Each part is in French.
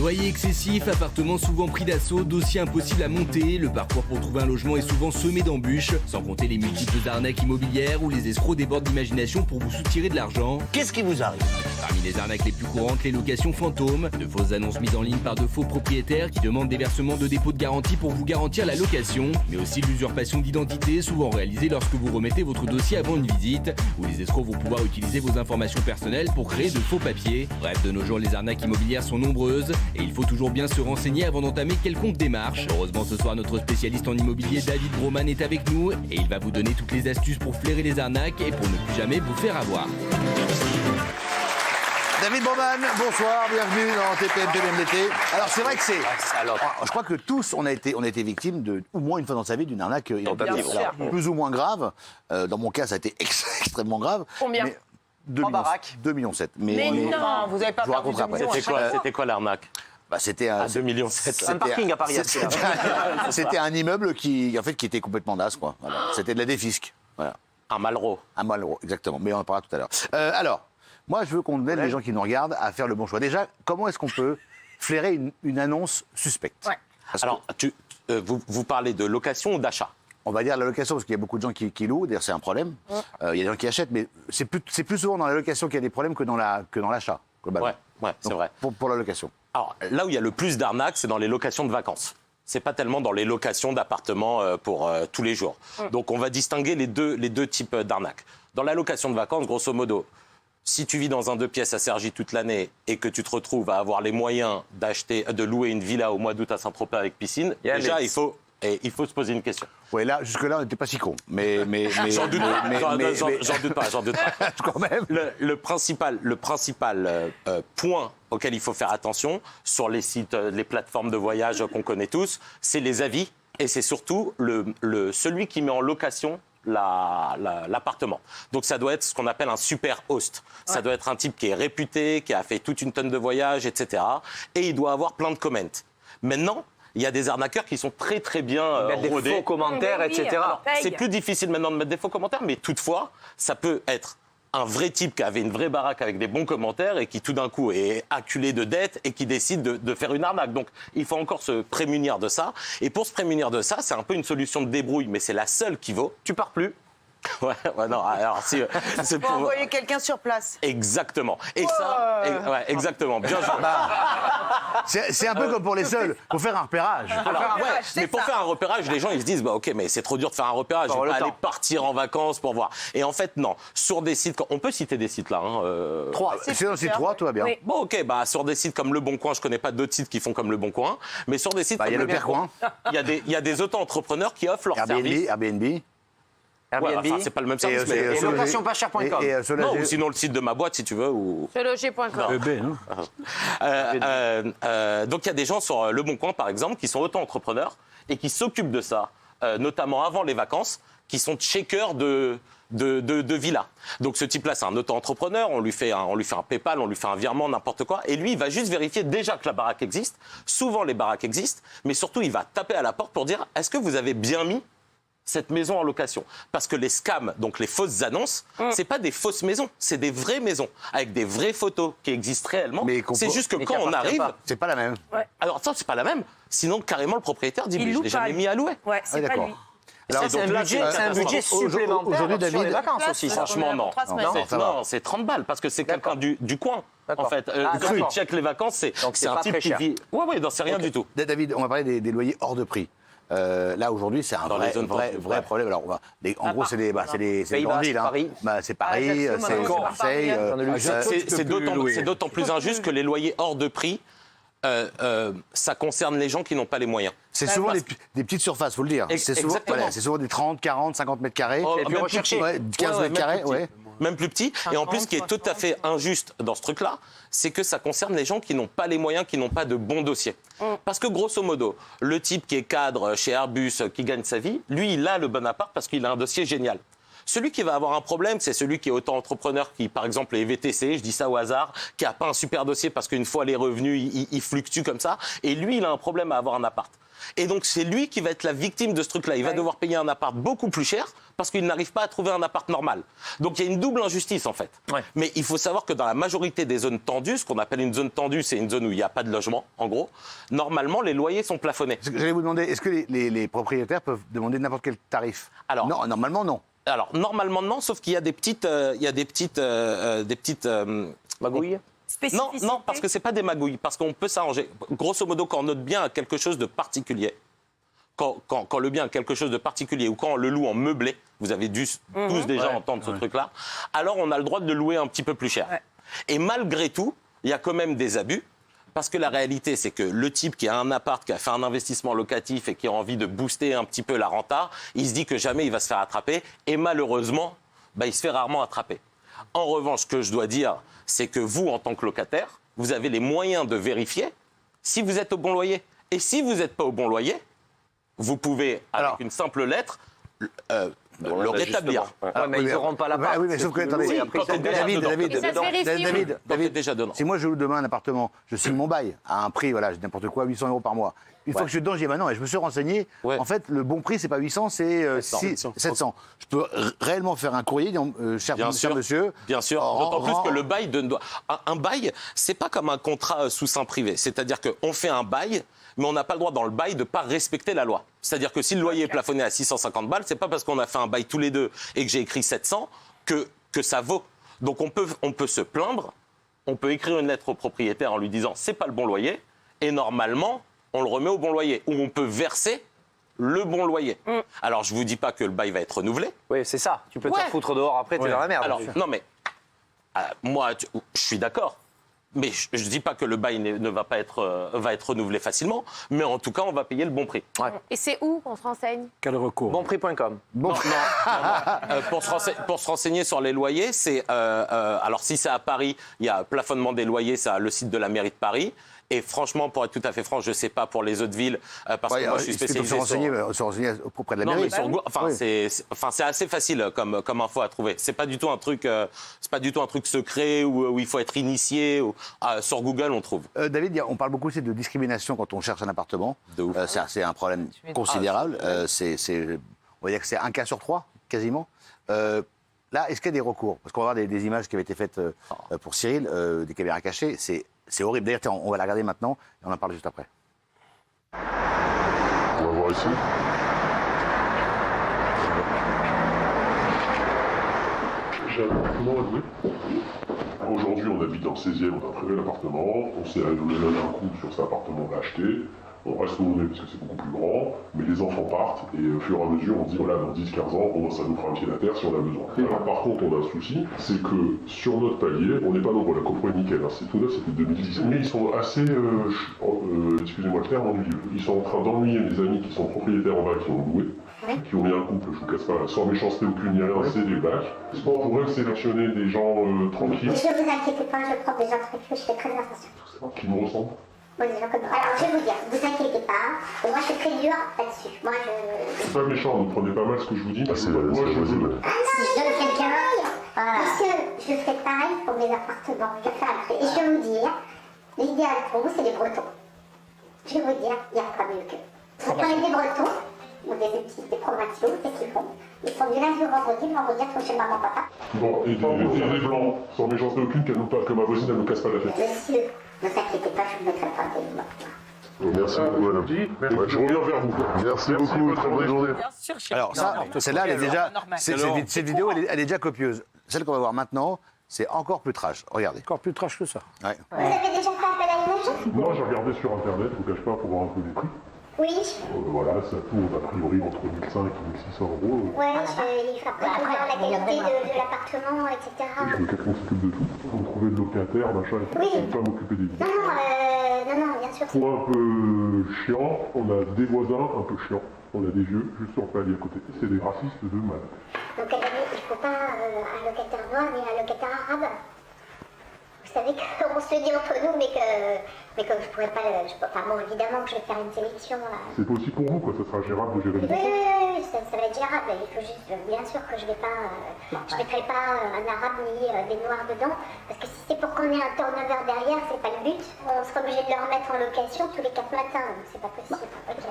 Loyer excessif, appartements souvent pris d'assaut, dossiers impossibles à monter, le parcours pour trouver un logement est souvent semé d'embûches, sans compter les multiples arnaques immobilières où les escrocs débordent d'imagination pour vous soutirer de l'argent. Qu'est-ce qui vous arrive? Parmi les arnaques les plus courantes, les locations fantômes, de fausses annonces mises en ligne par de faux propriétaires qui demandent des versements de dépôt de garantie pour vous garantir la location, mais aussi l'usurpation d'identité, souvent réalisée lorsque vous remettez votre dossier avant une visite, où les escrocs vont pouvoir utiliser vos informations personnelles pour créer de faux papiers. Bref, de nos jours, les arnaques immobilières sont nombreuses et il faut toujours bien se renseigner avant d'entamer quelconque démarche. Heureusement, ce soir, notre spécialiste en immobilier David Broman est avec nous et il va vous donner toutes les astuces pour flairer les arnaques et pour ne plus jamais vous faire avoir. David Broman, bonsoir, bienvenue dans TPMP l'été. Alors c'est vrai que c'est... Je crois que tous, on a été victimes de, au moins une fois dans sa vie, d'une arnaque immobilière. Alors, plus ou moins grave. Dans mon cas, ça a été extrêmement grave. Combien? 2,7 millions. Mais non, vous n'avez pas perdu 2 millions. C'était quoi l'arnaque? C'était un 2,7 millions. Un parking à Paris. C'était un immeuble qui était complètement naze, quoi. Voilà. C'était de la défisque. Voilà. Un Malraux. Un Malraux, exactement. Mais on en parlera tout à l'heure. Alors, moi, je veux qu'on aide les gens qui nous regardent à faire le bon choix. Déjà, comment est-ce qu'on peut flairer une annonce suspecte? Alors, vous parlez de location ou d'achat? On va dire la location, parce qu'il y a beaucoup de gens qui louent, d'ailleurs c'est un problème. Il y a des gens qui achètent, mais c'est plus souvent dans la location qu'il y a des problèmes que dans l'achat, globalement. Ouais, c'est vrai. Pour la location. Alors, là où il y a le plus d'arnaques, c'est dans les locations de vacances. C'est pas tellement dans les locations d'appartements pour tous les jours. Donc, on va distinguer les deux types d'arnaques. Dans la location de vacances, grosso modo, si tu vis dans un 2 pièces à Cergy toute l'année et que tu te retrouves à avoir les moyens de louer une villa au mois d'août à Saint-Tropez avec piscine, déjà, il faut se poser une question. Oui, là, jusque-là, on n'était pas si con. Mais j'en doute pas. Quand même. Le principal point auquel il faut faire attention sur les sites, les plateformes de voyage qu'on connaît tous, c'est les avis et c'est surtout celui qui met en location l'appartement. Donc ça doit être ce qu'on appelle un super host. Ça doit être un type qui est réputé, qui a fait toute une tonne de voyages, etc. Et il doit avoir plein de comments. Maintenant, il y a des arnaqueurs qui sont très très bien rodés. Mettre des faux commentaires, etc. Alors, c'est plus difficile maintenant de mettre des faux commentaires, mais toutefois, ça peut être un vrai type qui avait une vraie baraque avec des bons commentaires et qui tout d'un coup est acculé de dettes et qui décide de faire une arnaque. Donc il faut encore se prémunir de ça. Et pour se prémunir de ça, c'est un peu une solution de débrouille, mais c'est la seule qui vaut. Tu pars plus. Ouais, non, alors c'est pour envoyer quelqu'un sur place. Exactement. Et ça, exactement. Bien joué. C'est un peu comme pour les seuls. Faut faire un repérage. Mais pour faire un repérage, les gens ils se disent ok, mais c'est trop dur de faire un repérage. Je vais pas aller partir en vacances pour voir. Et en fait non. Sur des sites, on peut citer des sites là. 3. C'est dans le site 3, tout va bien. Oui. Bon ok, sur des sites comme Le Bon Coin, je connais pas d'autres sites qui font comme Le Bon Coin, mais sur des sites comme il y a le Père Coin. Il y a des auto-entrepreneurs qui offrent leurs services. Airbnb. C'est pas le même service. Et locationpascher.com. Non, ou sinon le site de ma boîte si tu veux. Seloger.com. Donc il y a des gens sur Le Bon Coin par exemple qui sont auto-entrepreneurs et qui s'occupent de ça, notamment avant les vacances, qui sont checkers de villas. Donc ce type-là, c'est un auto-entrepreneur, on lui fait un PayPal, on lui fait un virement, n'importe quoi, et lui, il va juste vérifier déjà que la baraque existe. Souvent, les baraques existent, mais surtout, il va taper à la porte pour dire « Est-ce que vous avez bien mis cette maison en location ?» Parce que les scams, donc les fausses annonces, c'est pas des fausses maisons, c'est des vraies maisons, avec des vraies photos qui existent réellement. C'est juste que quand on arrive... C'est pas la même. Alors ça, c'est pas la même. Sinon, carrément, le propriétaire dit « Mais je l'ai jamais mis à louer. » Ouais, c'est pas lui. C'est un budget supplémentaire sur les vacances aussi. Franchement, non. Non, c'est 30 balles parce que c'est quelqu'un du coin. En fait, quand il check les vacances, c'est un type qui vit. Ouais, non, c'est rien du tout. David, on va parler des loyers hors de prix. Là, aujourd'hui, c'est un vrai problème. Alors, en gros, c'est des grandes villes. C'est Paris, c'est Marseille. C'est d'autant plus injuste que les loyers hors de prix, ça concerne les gens qui n'ont pas les moyens. C'est souvent des petites surfaces, faut le dire. C'est souvent des 30, 40, 50 mètres carrés. Et puis rechercher 15 mètres carrés, même plus petit. Et en plus, ce qui est tout à fait injuste dans ce truc-là, c'est que ça concerne les gens qui n'ont pas les moyens, qui n'ont pas de bons dossiers. Parce que grosso modo, le type qui est cadre chez Airbus, qui gagne sa vie, lui, il a le bon appart parce qu'il a un dossier génial. Celui qui va avoir un problème, c'est celui qui est auto-entrepreneur, qui par exemple est VTC, je dis ça au hasard, qui n'a pas un super dossier parce qu'une fois les revenus, il fluctue comme ça. Et lui, il a un problème à avoir un appart. Et donc c'est lui qui va être la victime de ce truc-là. Il va devoir payer un appart beaucoup plus cher parce qu'il n'arrive pas à trouver un appart normal. Donc il y a une double injustice en fait. Ouais. Mais il faut savoir que dans la majorité des zones tendues, ce qu'on appelle une zone tendue, c'est une zone où il n'y a pas de logement, en gros, normalement les loyers sont plafonnés. J'allais vous demander, est-ce que les propriétaires peuvent demander n'importe quel tarif? Alors, non, normalement non. Alors normalement non, sauf qu'il y a des petites magouilles. Non, parce que c'est pas des magouilles, parce qu'on peut s'arranger. Grosso modo, quand notre bien a quelque chose de particulier, quand le bien a quelque chose de particulier ou quand on le loue en meublé, vous avez dû tous déjà entendre ce truc-là, alors on a le droit de le louer un petit peu plus cher. Ouais. Et malgré tout, il y a quand même des abus. Parce que la réalité, c'est que le type qui a un appart, qui a fait un investissement locatif et qui a envie de booster un petit peu la renta, il se dit que jamais il va se faire attraper. Et malheureusement, il se fait rarement attraper. En revanche, ce que je dois dire, c'est que vous, en tant que locataire, vous avez les moyens de vérifier si vous êtes au bon loyer. Et si vous n'êtes pas au bon loyer, vous pouvez, avec une simple lettre, le rétablir. Mais ils ne rendent pas l'appart. Oui, mais sauf que, attendez, David, déjà dedans. Si moi je loue demain un appartement, je signe mon bail à un prix, voilà, n'importe quoi, 800 € par mois. Une fois que je suis dedans, je dis, non, et je me suis renseigné. Ouais. En fait, le bon prix, c'est pas 800, c'est 700. Je peux réellement faire un courrier, cher monsieur. Bien sûr, d'autant plus que le bail un bail, c'est pas comme un contrat sous seing privé. C'est-à-dire qu'on fait un bail, mais on n'a pas le droit dans le bail de ne pas respecter la loi. C'est-à-dire que si le loyer est plafonné à 650 balles, c'est pas parce qu'on a fait un bail tous les deux et que j'ai écrit 700 que ça vaut. Donc on peut se plaindre, on peut écrire une lettre au propriétaire en lui disant c'est pas le bon loyer, et normalement on le remet au bon loyer, ou on peut verser le bon loyer. Alors je vous dis pas que le bail va être renouvelé. Oui, c'est ça. Tu peux te faire foutre dehors après, t'es dans la merde. Alors, non mais moi je suis d'accord. Mais je ne dis pas que le bail ne va pas être, va être renouvelé facilement, mais en tout cas, on va payer le bon prix. Ouais. Et c'est où qu'on se renseigne? Quel recours? Bonprix.com. Non. Pour se renseigner sur les loyers, c'est... alors, si c'est à Paris, il y a plafonnement des loyers, c'est le site de la mairie de Paris. Et franchement, pour être tout à fait franc, je ne sais pas pour les autres villes, parce que moi, je suis spécialisé se renseigner auprès de la mairie. C'est assez facile comme info à trouver. C'est pas du tout un truc, secret où il faut être initié. Sur Google, on trouve. David, on parle beaucoup aussi de discrimination quand on cherche un appartement. C'est un problème considérable. On va dire que c'est 1 cas sur 3, quasiment. Là, est-ce qu'il y a des recours? Parce qu'on va voir des images qui avaient été faites pour Cyril, des caméras cachées. C'est horrible. D'ailleurs, tiens, on va la regarder maintenant et on en parle juste après. On va voir ici. J'ai un appartement à louer. Aujourd'hui, on habite dans le 16e, on a prévu l'appartement. On s'est donné un coup sur cet appartement, on l'a acheté. On reste monnaies parce que c'est beaucoup plus grand, mais les enfants partent et au fur et à mesure on dit voilà dans 10-15 ans ça nous fera un pied à terre si on a besoin. Alors par contre on a un souci, c'est que sur notre palier, on n'est pas nombreux, la copro est nickel, c'est tout neuf, c'était 2010. Mais ils sont assez, excusez-moi le terme, ennuyeux. Ils sont en train d'ennuyer mes amis qui sont propriétaires en bac qui ont loué, qui ont mis un couple, je vous casse pas, sans méchanceté aucune ni rien, c'est des bacs. C'est pas pour eux sélectionner des gens tranquilles. Ne vous inquiétez pas, je prends des gens tranquilles, je fais très attention. Qui me ressemblent. Alors, je vais vous dire, vous inquiétez pas, moi je suis très dur là-dessus. C'est pas méchant, ne prenez pas mal ce que je vous dis. Moi, je veux. Ah non, si je donne quelqu'un, monsieur, je fais pareil pour mes appartements, je fais après. Et je vais vous dire, l'idéal pour vous, c'est les Bretons. Je vais vous dire, il n'y a pas mieux qu'eux. Vous prenez des Bretons, ou des provinciaux, qu'est-ce qu'ils font? Ils font du lundi au vendredi ils sont chez maman, papa. Bon, et des blancs, sans méchanceté aucune, que ma voisine ne me casse pas la tête. Monsieur, ne vous inquiétez pas, je vous mettrai pas des Merci beaucoup, madame. Je reviens vers vous. Merci beaucoup, très bonne journée. Alors ça, celle-là, elle est déjà... Cette vidéo, elle est déjà copieuse. Celle qu'on va voir maintenant, c'est encore plus trash. Regardez. Encore plus trash que ça. Ouais. Vous avez déjà fait appel à une agence? Moi, j'ai regardé sur Internet, je vous cache pas, pour voir un peu les prix. Oui. Voilà, ça tourne a priori entre 1500 et 1600 euros. Ouais, il faut après voir la qualité de l'appartement, etc. Je veux quelqu'un qui s'occupe de tout. Vous trouvez le locataire, machin, et tout. Oui. Je ne pas m'occuper des vies. Non, bien sûr. Pour un peu chiant, on a des voisins un peu chiants. On a des vieux, juste sur le palier à côté. C'est des racistes de malade. Donc, il ne faut pas un locataire noir, mais un locataire arabe. Vous savez qu'on se le dit entre nous, mais que je pourrais pas... Enfin bon, évidemment que je vais faire une sélection, là. C'est possible pour vous, quoi, ça sera gérable de gérer Oui, ça va être gérable. Il faut juste, bien sûr que je vais pas... je mettrai pas un arabe ni des noirs dedans, parce que si c'est pour qu'on ait un turnover derrière, c'est pas le but. On sera obligé de le remettre en location tous les 4 matins, donc c'est pas possible. Ok.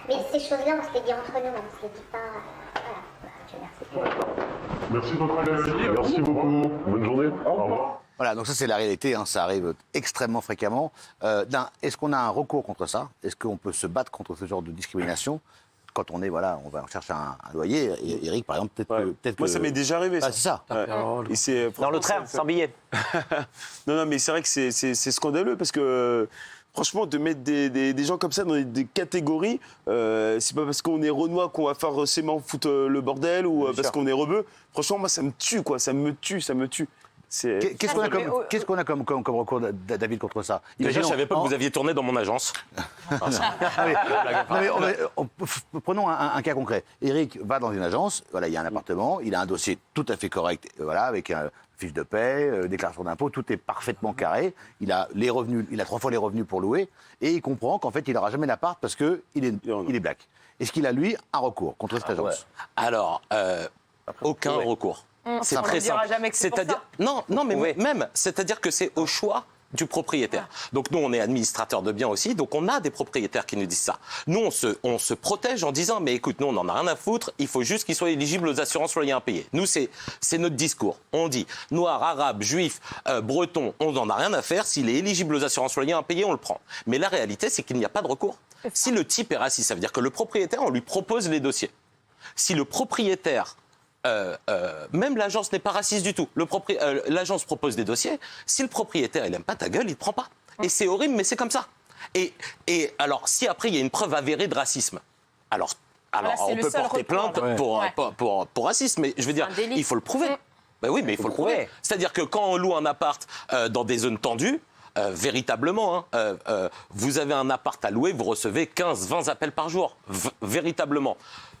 Mais ces choses-là, on se les dit entre nous, on se les dit pas... Voilà. Merci de votre aide. Merci beaucoup. Bonne journée. Au revoir. Voilà, donc ça c'est la réalité, hein, ça arrive extrêmement fréquemment. Est-ce qu'on a un recours contre ça? Est-ce qu'on peut se battre contre ce genre de discrimination? Quand on est, voilà, on cherche un loyer. Et Eric, par exemple, peut-être Moi, ça m'est déjà arrivé, ça. Ah, c'est ça. Et c'est, Dans le train, sans billet. non, mais c'est vrai que c'est scandaleux parce que... Franchement, de mettre des gens comme ça dans des catégories, c'est pas parce qu'on est renois qu'on va forcément foutre le bordel ou parce qu'on est rebeu. Franchement, moi, ça me tue, quoi. Ça me tue. Qu'est-ce qu'on a comme recours, David, contre ça? Déjà, je savais pas que vous aviez tourné dans mon agence. Prenons un cas concret. Eric va dans une agence, voilà, il y a un appartement, il a un dossier tout à fait correct, voilà, avec un fiche de paie, déclaration d'impôt, tout est parfaitement carré. Il a 3 fois les revenus pour louer, et il comprend qu'en fait, il n'aura jamais l'appart parce qu'il est black. Est-ce qu'il a, lui, un recours contre cette agence? Alors, aucun recours. C'est très simple. C'est-à-dire, non, mais même, c'est-à-dire que c'est au choix du propriétaire. Donc nous, on est administrateur de biens aussi, donc on a des propriétaires qui nous disent ça. Nous, on se protège en disant, mais écoute, nous, on n'en a rien à foutre, il faut juste qu'il soit éligible aux assurances loyers impayés. Nous, c'est notre discours. On dit, noir, arabe, juif, breton, on n'en a rien à faire, s'il est éligible aux assurances loyers impayés, on le prend. Mais la réalité, c'est qu'il n'y a pas de recours. Si le type est raciste, ça veut dire que le propriétaire, on lui propose les dossiers. Si le propriétaire... même l'agence n'est pas raciste du tout. L'agence propose des dossiers. Si le propriétaire il n'aime pas ta gueule, il ne te prend pas. Et c'est horrible, mais c'est comme ça. Et alors, si après il y a une preuve avérée de racisme, alors on peut porter plainte pour racisme. Mais je veux dire, il faut le prouver. Ben oui, mais il faut le prouver. C'est-à-dire que quand on loue un appart dans des zones tendues, véritablement, vous avez un appart à louer, vous recevez 15-20 appels par jour. Véritablement.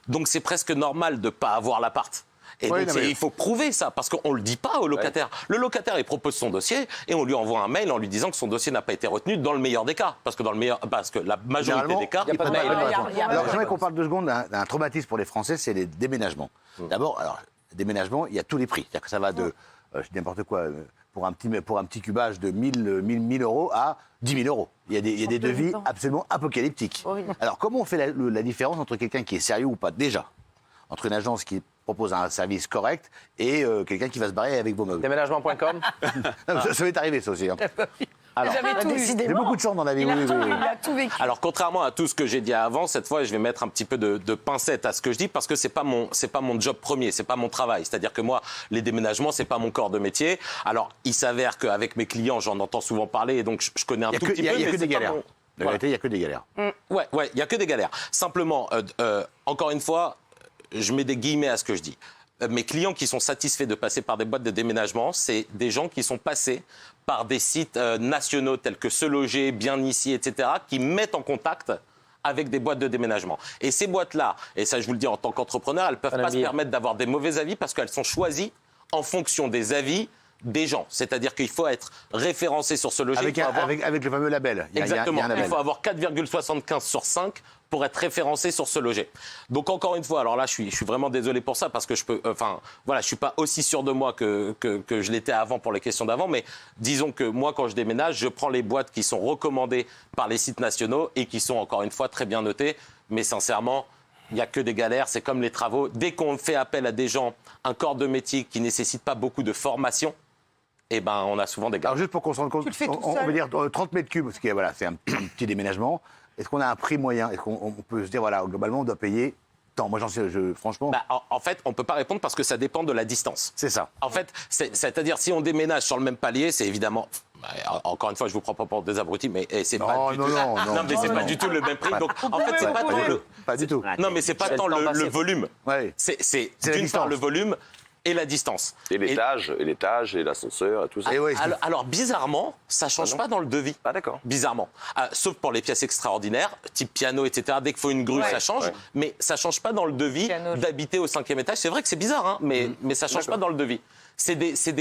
Donc c'est presque normal de ne pas avoir l'appart. Et donc, il faut prouver ça, parce qu'on ne le dit pas au locataire. Le locataire, il propose son dossier et on lui envoie un mail en lui disant que son dossier n'a pas été retenu dans le meilleur des cas. Parce que la majorité des cas, il n'y a pas de mail. Alors, j'aimerais qu'on parle 2 secondes d'un traumatisme pour les Français, c'est les déménagements. D'abord, déménagement, il y a tous les prix. C'est-à-dire que ça va de, je dis n'importe quoi, pour un petit cubage de 1000 euros à 10 000 euros. Il y a des devis absolument apocalyptiques. Alors, comment on fait la différence entre quelqu'un qui est sérieux ou pas? Déjà, entre une agence qui propose un service correct et quelqu'un qui va se barrer avec vos meubles. Déménagement.com. Ça m'est arrivé, ça aussi. Hein. Alors, j'ai beaucoup de chance dans la vie. Il a tout vécu. Alors, contrairement à tout ce que j'ai dit avant, cette fois, je vais mettre un petit peu de pincette à ce que je dis parce que c'est pas mon job premier, c'est pas mon travail. C'est-à-dire que moi, les déménagements, c'est pas mon corps de métier. Alors, il s'avère qu'avec mes clients, j'en entends souvent parler et donc je connais un tout petit peu. Il y a que des galères. En réalité, il n'y a que des galères. Ouais, il y a que des galères. Simplement, encore une fois, je mets des guillemets à ce que je dis. Mes clients qui sont satisfaits de passer par des boîtes de déménagement, c'est des gens qui sont passés par des sites nationaux tels que Se Loger, Bien Ici, etc., qui mettent en contact avec des boîtes de déménagement. Et ces boîtes-là, et ça je vous le dis en tant qu'entrepreneur, elles ne peuvent pas se permettre d'avoir des mauvais avis parce qu'elles sont choisies en fonction des avis des gens. C'est-à-dire qu'il faut être référencé sur Ce Loger. Avec le fameux label. Exactement. Il faut avoir 4,75 sur 5 pour être référencé sur Ce Loger. Donc encore une fois, alors là je suis vraiment désolé pour ça parce que je suis pas aussi sûr de moi que je l'étais avant pour les questions d'avant, mais disons que moi quand je déménage, je prends les boîtes qui sont recommandées par les sites nationaux et qui sont encore une fois très bien notées, mais sincèrement, il n'y a que des galères, c'est comme les travaux. Dès qu'on fait appel à des gens, un corps de métier qui ne nécessite pas beaucoup de formation, on a souvent des galères. Alors juste pour qu'on se rende compte, on veut dire 30 mètres cubes, parce que c'est un petit déménagement. Est-ce qu'on a un prix moyen? Est-ce qu'on peut se dire, globalement, on doit payer tant? Moi, j'en sais, franchement... en fait, on ne peut pas répondre parce que ça dépend de la distance. C'est ça. En fait, c'est-à-dire, si on déménage sur le même palier, c'est évidemment... Encore une fois, je ne vous prends pas pour des abrutis, mais c'est pas du tout le même prix. Donc, en fait, c'est pas du tout. Non, mais c'est pas tant le volume. C'est d'une part le volume et la distance. Et l'étage, et l'ascenseur, et tout ça. Alors, bizarrement, ça ne change pas dans le devis. Ah, d'accord. Bizarrement. Sauf pour les pièces extraordinaires, type piano, etc. Dès qu'il faut une grue, ça change. Ouais. Mais ça ne change pas dans le devis d'habiter au 5e étage. C'est vrai que c'est bizarre, hein, mais ça ne change pas dans le devis. C'est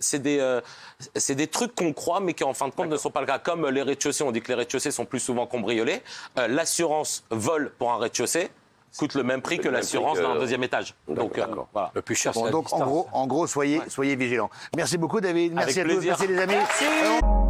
c'est des trucs qu'on croit, mais qui en fin de compte ne sont pas le cas. Comme les rez-de-chaussée, on dit que les rez-de-chaussée sont plus souvent cambriolés. L'assurance vol pour un rez-de-chaussée coûte le même prix que l'assurance d'un deuxième étage. Donc, voilà. Le plus cher, c'est Donc, en gros, soyez vigilants. Merci beaucoup, David. Merci à tous. Merci, les amis. Merci.